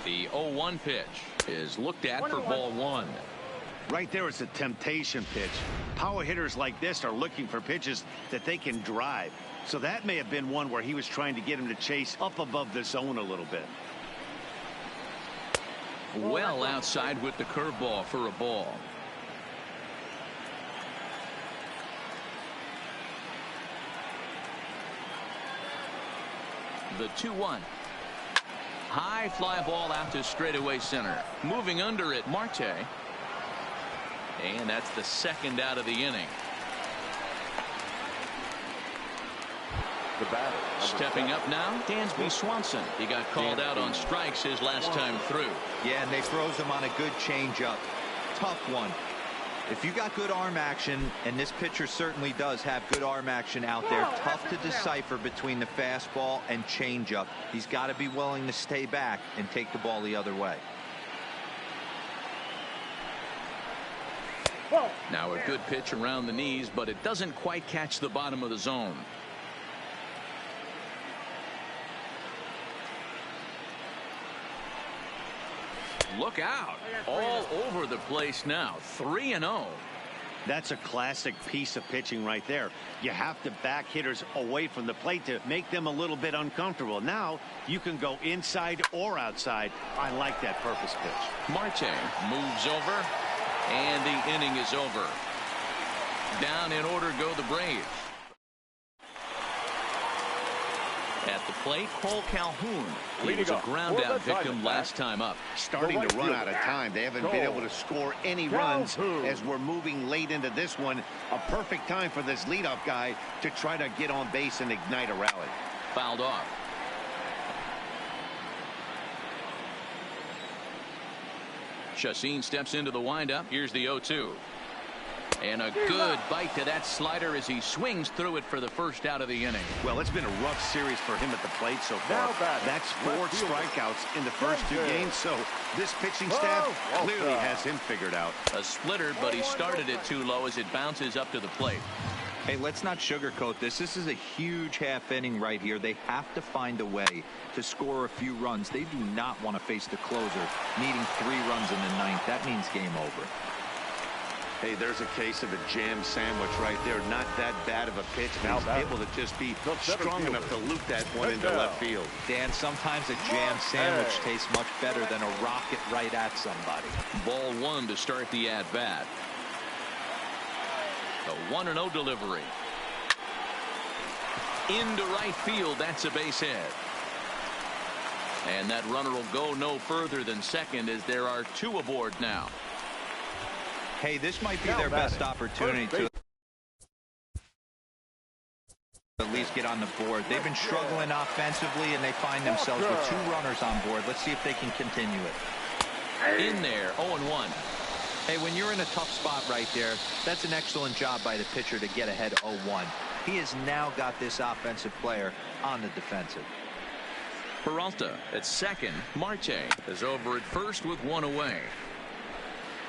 The 0-1 pitch is looked at for ball one. Right there is a temptation pitch. Power hitters like this are looking for pitches that they can drive. So that may have been one where he was trying to get him to chase up above the zone a little bit. Well outside with the curveball for a ball. The 2-1. High fly ball out to straightaway center. Moving under it, Marte. And that's the second out of the inning. The batter. Stepping up now, Dansby Swanson. He got called out on strikes his last time through. Yeah, and they froze him on a good changeup. Tough one. If you got good arm action, and this pitcher certainly does have good arm action out there, tough to decipher between the fastball and changeup. He's got to be willing to stay back and take the ball the other way. Now a good pitch around the knees, but it doesn't quite catch the bottom of the zone. Look out. All over the place now. 3-0. That's a classic piece of pitching right there. You have to back hitters away from the plate to make them a little bit uncomfortable. Now you can go inside or outside. I like that purpose pitch. Marte moves over, and the inning is over. Down in order go the Braves. At the plate, Cole Calhoun. He was a ground-out victim last time up. Starting to run out of time. They haven't been able to score any runs as we're moving late into this one. A perfect time for this leadoff guy to try to get on base and ignite a rally. Fouled off. Chacin steps into the windup. Here's the 0-2. And a good bite to that slider as he swings through it for the first out of the inning. Well, it's been a rough series for him at the plate so far. That's 4 strikeouts in the first 2 games, so this pitching staff clearly has him figured out. A splitter, but he started it too low as it bounces up to the plate. Hey, let's not sugarcoat this. This is a huge half inning right here. They have to find a way to score a few runs. They do not want to face the closer needing 3 runs in the 9th. That means game over. Hey, there's a case of a jam sandwich right there. Not that bad of a pitch. Now he's able to just be strong enough to loop that one into left field. Dan, sometimes a jam sandwich tastes much better than a rocket right at somebody. Ball 1 to start the at-bat. The 1-0 delivery. Into right field. That's a base hit. And that runner will go no further than second as there are 2 aboard now. Hey, this might be their best opportunity to at least get on the board. They've been struggling offensively, and they find themselves with 2 runners on board. Let's see if they can continue it. In there, 0-1. Hey, when you're in a tough spot right there, that's an excellent job by the pitcher to get ahead 0-1. He has now got this offensive player on the defensive. Peralta at second. Marte is over at first with 1 away.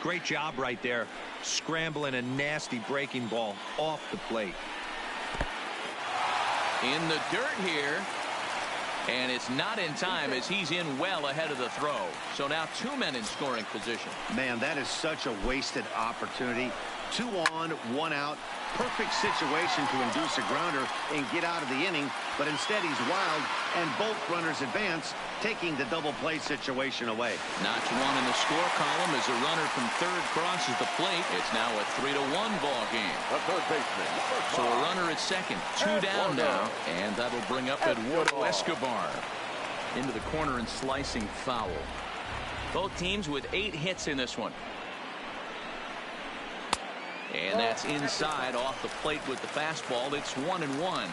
Great job right there, scrambling a nasty breaking ball off the plate. In the dirt here, and it's not in time as he's in well ahead of the throw. So now 2 men in scoring position. Man, that is such a wasted opportunity. 2 on, 1 out. Perfect situation to induce a grounder and get out of the inning, but instead he's wild, and both runners advance, taking the double play situation away. Notch 1 in the score column as a runner from third crosses the plate. It's now a 3-1 ball game. The third baseman. So a runner at second, 2 down now, and that'll bring up Eduardo Escobar into the corner and slicing foul. Both teams with 8 hits in this one. And that's inside off the plate with the fastball. It's 1-1.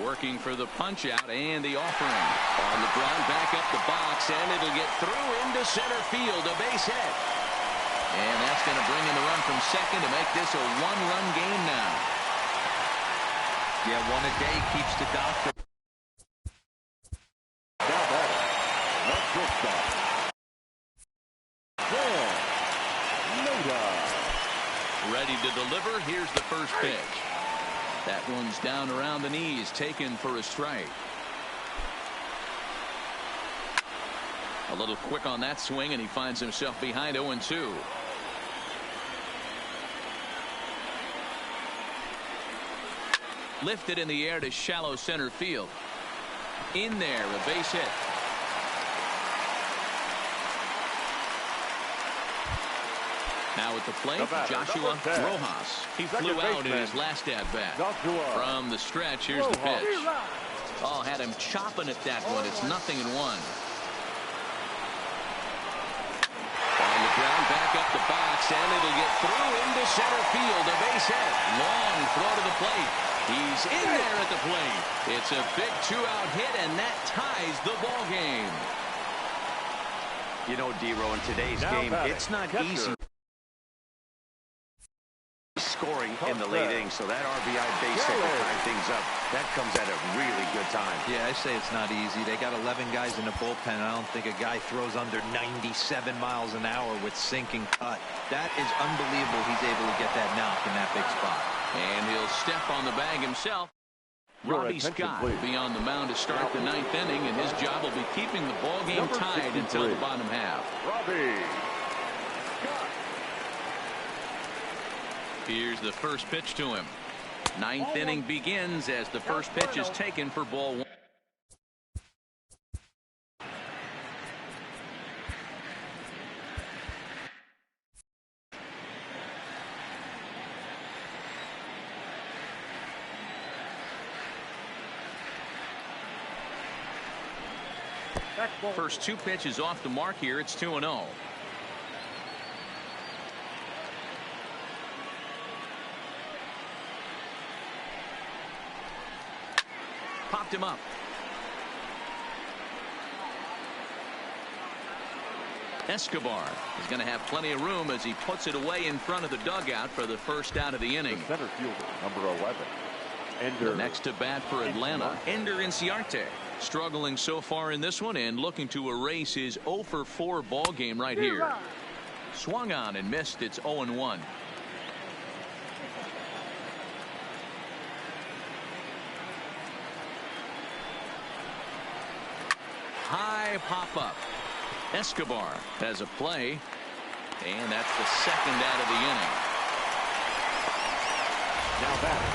Working for the punch out and the offering. On the ground, back up the box, and it'll get through into center field. A base hit. And that's going to bring in the run from second to make this a one-run game now. Yeah, one a day keeps the doctor. Now batter, the shortstop. Ready to deliver. Here's the first pitch. That one's down around the knees, taken for a strike. A little quick on that swing, and he finds himself behind 0-2. Lifted in the air to shallow center field. In there, a base hit. Now at the plate, Joshua Rojas. He flew out in his last at-bat. From the stretch, here's the pitch. Oh, had him chopping at that one. It's 0-1. On the ground, back up the box, and it'll get through into center field. A base hit. Long throw to the plate. He's in there at the plate. It's a big two-out hit, and that ties the ball game. You know, D-Row, in today's game, it's not easy scoring in the late innings, so that RBI base hit to tie things up, that comes at a really good time. Yeah, I say it's not easy. They got 11 guys in the bullpen. I don't think a guy throws under 97 miles an hour with sinking cut. That is unbelievable. He's able to get that knock in that big spot. And he'll step on the bag himself. Robbie Scott will be on the mound to start the 9th inning, and his job will be keeping the ball game tied until the bottom half. Robbie. Here's the first pitch to him. 9th inning begins as the first pitch is taken for ball 1. First 2 pitches off the mark here. It's 2-0. Popped him up. Escobar is going to have plenty of room as he puts it away in front of the dugout for the first out of the inning. The center fielder, number 11. The next to bat for Atlanta, Ender Inciarte. Struggling so far in this one and looking to erase his 0-for-4 ball game right here. Swung on and missed. It's 0-1. High pop-up. Escobar has a play, and that's the second out of the inning. Now batter.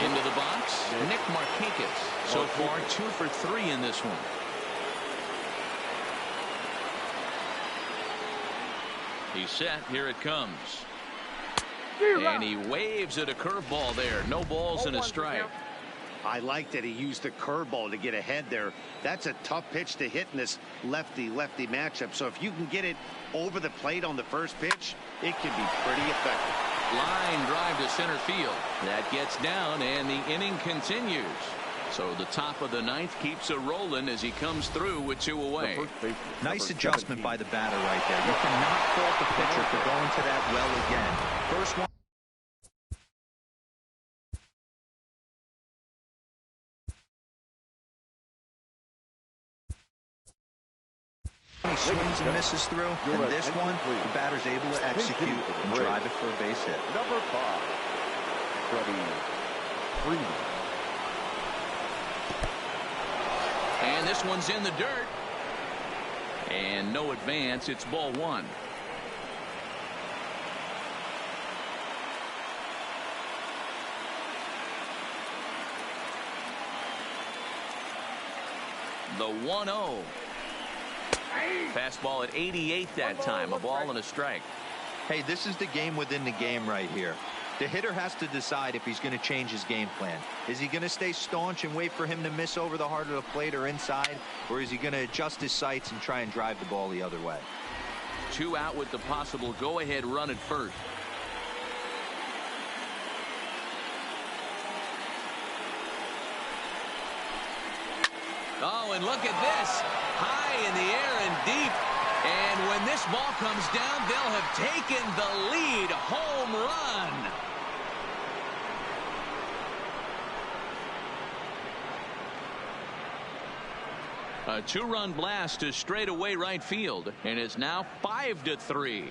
Into the box, Nick Markakis. So far, 2 for 3 in this one. He's set. Here it comes. And he waves at a curveball there. No balls and a strike. I like that he used the curveball to get ahead there. That's a tough pitch to hit in this lefty-lefty matchup. So if you can get it over the plate on the first pitch, it can be pretty effective. Line drive to center field. That gets down, and the inning continues. So the top of the 9th keeps a rolling as he comes through with 2 away. Nice adjustment by the batter right there. You cannot fault the pitcher for going to that well again. First one. He swings and misses through, and this one, the batter's able to execute and drive it for a base hit. Number 5, Freddie Freeman. And this one's in the dirt. And no advance. It's ball 1. The 1-0. Fastball at 88 that time. A ball and a strike. Hey, this is the game within the game right here. The hitter has to decide if he's going to change his game plan. Is he going to stay staunch and wait for him to miss over the heart of the plate or inside, or is he going to adjust his sights and try and drive the ball the other way? 2 out with the possible go-ahead run at first. Oh, and look at this. High in the air and deep. And when this ball comes down, they'll have taken the lead. Home run. A 2-run blast to straightaway right field, and it's now 5-3.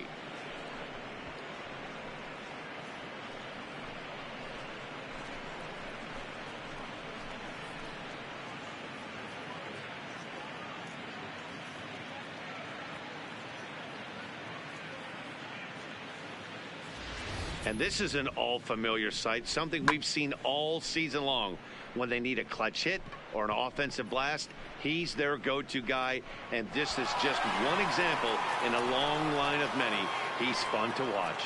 And this is an all-familiar sight, something we've seen all season long. When they need a clutch hit or an offensive blast, he's their go-to guy, and this is just one example in a long line of many. He's fun to watch.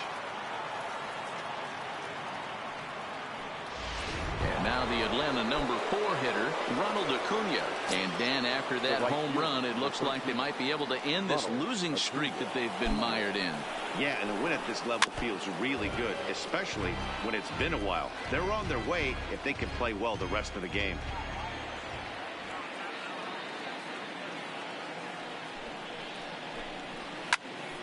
And now the Atlanta number 4 hitter, Ronald Acuna. And Dan, after that home run, it looks like they might be able to end this losing streak that they've been mired in. Yeah, and a win at this level feels really good, especially when it's been a while. They're on their way if they can play well the rest of the game.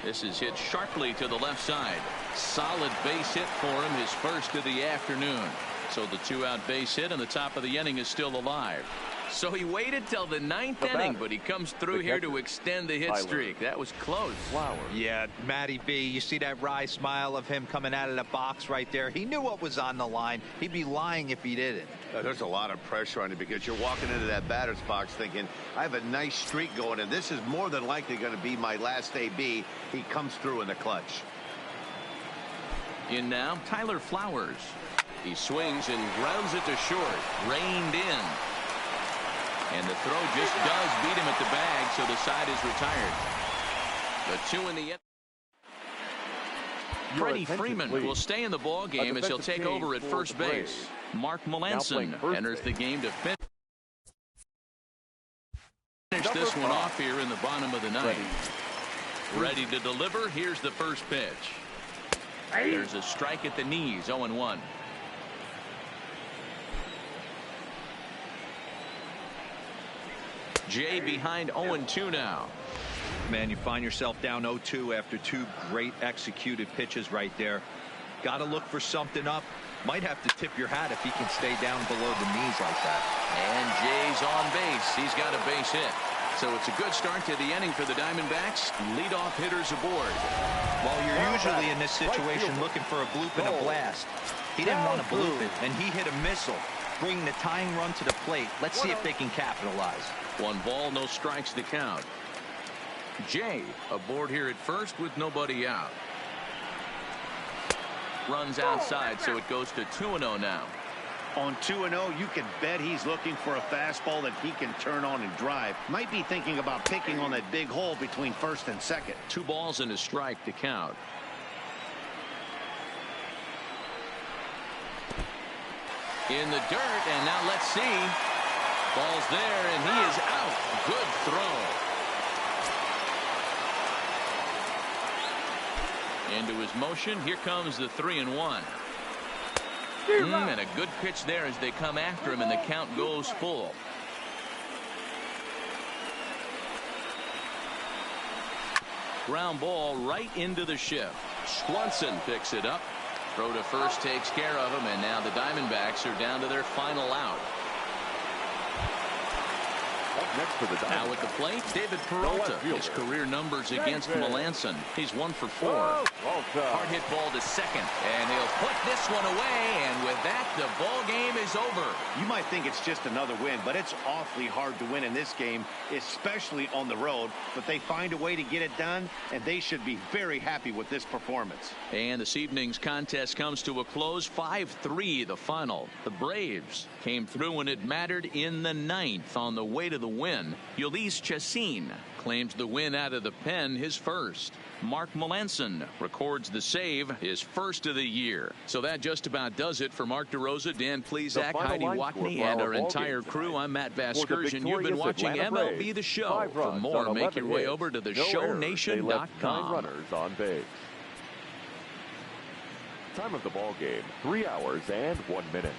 This is hit sharply to the left side. Solid base hit for him, his first of the afternoon. So the 2-out base hit, and the top of the inning is still alive. So he waited till the 9th inning, but he comes through here to extend the hit streak. That was close. Yeah, Matty B, you see that wry smile of him coming out of the box right there. He knew what was on the line. He'd be lying if he didn't. There's a lot of pressure on you because you're walking into that batter's box thinking, I have a nice streak going, and this is more than likely going to be my last AB. He comes through in the clutch. In now, Tyler Flowers. He swings and grounds it to short. Reined in. And the throw just does beat him at the bag, so the side is retired. The 2 in the end. Freddie Freeman will stay in the ball game as he'll take over at first base. Mark Melanson enters the game to finish this one off here in the bottom of the 9th. Ready to deliver. Here's the first pitch. There's a strike at the knees. 0-1. Jay behind 0-2 now. Man, you find yourself down 0-2 after 2 great executed pitches right there. Got to look for something up. Might have to tip your hat if he can stay down below the knees like that. And Jay's on base. He's got a base hit. So it's a good start to the inning for the Diamondbacks. Leadoff hitters aboard. Well, you're usually in this situation looking for a bloop and a blast. He didn't want to bloop it, and he hit a missile, bringing the tying run to the plate. Let's see if they can capitalize. 1 ball, no strikes to count. Jay aboard here at first with nobody out. Runs outside, so it goes to 2-0 now. On 2-0, you can bet he's looking for a fastball that he can turn on and drive. Might be thinking about picking on that big hole between first and second. 2 balls and a strike to count. In the dirt, and now let's see. Ball's there, and he is out. Good throw. Into his motion. Here comes the 3-1. And a good pitch there as they come after him, and the count goes full. Ground ball right into the shift. Swanson picks it up. Throw to first takes care of him, and now the Diamondbacks are down to their final out. Next for the Diamondbacks. Now at the plate, David Peralta. His career numbers against Melanson. He's 1 for 4. Hard hit ball to second, and he'll put this one away, and with that, the ball game is over. You might think it's just another win, but it's awfully hard to win in this game, especially on the road. But they find a way to get it done, and they should be very happy with this performance. And this evening's contest comes to a close. 5-3 the final. The Braves came through when it mattered in the 9th on the way to the win. win. Ulysses Chassin claims the win out of the pen, his first. Mark Melanson records the save, his first of the year. So that just about does it for Mark DeRosa, Dan Plesac, Heidi Watney, and our entire crew. I'm Matt Vasgersian. You've been watching MLB The Show. For more, make your way over to theshownation.com. 9 runners on base. Time of the ball game, 3 hours and 1 minute.